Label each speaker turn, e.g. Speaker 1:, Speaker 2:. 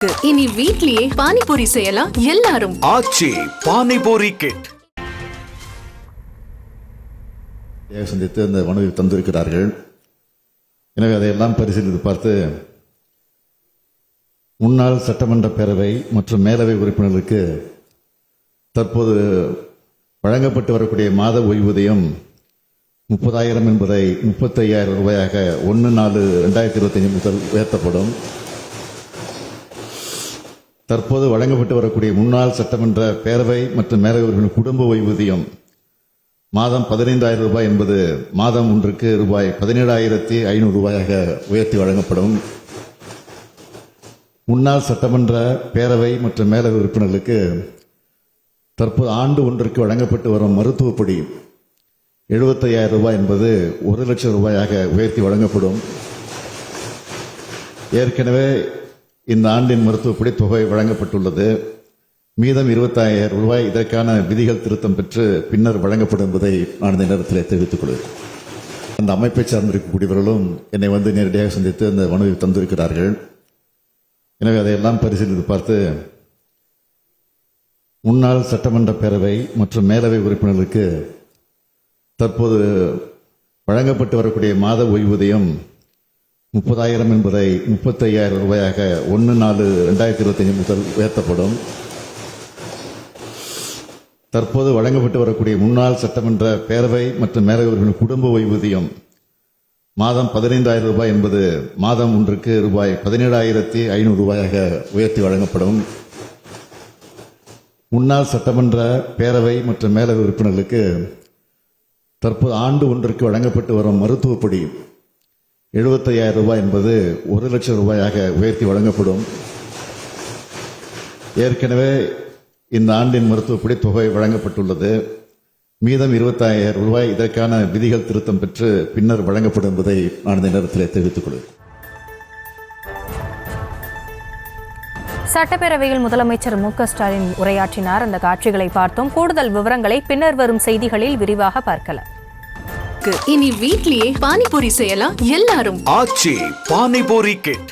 Speaker 1: இனி வீட்லயே பானிபூரி செய்யலாம் எல்லாரும்.
Speaker 2: ஆச்சி பானிபூரி கிட்
Speaker 3: சந்தித்து அந்த மனுவை தந்திருக்கிறார்கள். எனவே அதையெல்லாம் பரிசீலித்து பார்த்து முன்னாள் சட்டமன்ற பேரவை மற்றும் மேலவை உறுப்பினர்களுக்கு தற்போது வழங்கப்பட்டு வரக்கூடிய மாத ஓய்வூதியம் 30,000 என்பதை 35,000 ரூபாயாக 1/4/2025 முதல் உயர்த்தப்படும். தற்போது வழங்கப்பட்டு வரக்கூடிய முன்னாள் சட்டமன்ற பேரவை மற்றும் மேலவை உறுப்பினர் குடும்ப ஓய்வூதியம் மாதம் 15,000 ரூபாய் என்பது மாதம் ஒன்றுக்கு ரூபாய் 17,500 ரூபாயாக உயர்த்தி வழங்கப்படும். முன்னாள் சட்டமன்ற பேரவை மற்றும் மேலவை உறுப்பினர்களுக்கு தற்போது ஆண்டு ஒன்றுக்கு வழங்கப்பட்டு வரும் மருத்துவப்படி 75,000 ரூபாய் என்பது 1 லட்சம் ரூபாயாக உயர்த்தி வழங்கப்படும். ஏற்கனவே இந்த ஆண்டின் மருத்துவப்படி தொகை வழங்கப்பட்டுள்ளது. மீதம் 25,000 ரூபாய் இதற்கான விதிகள் திருத்தம் பெற்று பின்னர் வழங்கப்படும் என்பதை நான் இந்த நேரத்தில் தெரிவித்துக் கொள்கிறேன். அந்த அமைப்பை சார்ந்திருக்கக்கூடியவர்களும் என்னை வந்து நேரடியாக சந்தித்து அந்த மனுவை தந்திருக்கிறார்கள். எனவே அதையெல்லாம் பரிசீலித்து பார்த்து முன்னாள் சட்டமன்ற பேரவை மற்றும் மேலவை உறுப்பினர்களுக்கு தற்போது வழங்கப்பட்டு வரக்கூடிய மாத ஓய்வூதியம் 30,000 என்பதை 35,000 ரூபாயாக 1/4/2025 முதல் உயர்த்தப்படும். தற்போது வழங்கப்பட்டு வரக்கூடிய முன்னாள் சட்டமன்ற பேரவை மற்றும் மேலவை உறுப்பினர் குடும்ப ஓய்வூதியம் மாதம் 15,000 ரூபாய் என்பது மாதம் ஒன்றுக்கு ரூபாய் 17,500 ரூபாயாக உயர்த்தி வழங்கப்படும். முன்னாள் சட்டமன்ற பேரவை மற்றும் மேலவை உறுப்பினர்களுக்கு தற்போது ஆண்டு ஒன்றுக்கு வழங்கப்பட்டு வரும் மருத்துவப்படி 75,000 ரூபாய் என்பது 1 லட்சம் ரூபாயாக உயர்த்தி வழங்கப்படும். ஏற்கனவே இந்த ஆண்டின் மருத்துவப்படி தொகை வழங்கப்பட்டுள்ளது. மீதம் 25,000 ரூபாய் இதற்கான விதிகள் திருத்தம் பெற்று பின்னர் வழங்கப்படும் என்பதை நான் இந்த நேரத்தில் தெரிவித்துக் கொள்கிறேன்.
Speaker 4: சட்டப்பேரவையில் முதலமைச்சர் மு.க.ஸ்டாலின் உரையாற்றினார். அந்த காட்சிகளை பார்த்தோம். கூடுதல் விவரங்களை பின்னர் வரும் செய்திகளில் விரிவாக பார்க்கலாம்.
Speaker 1: இனி வீட்லயே பானிபூரி செய்யலாம் எல்லாரும்.
Speaker 2: ஆச்சி பானிபூரி கிட்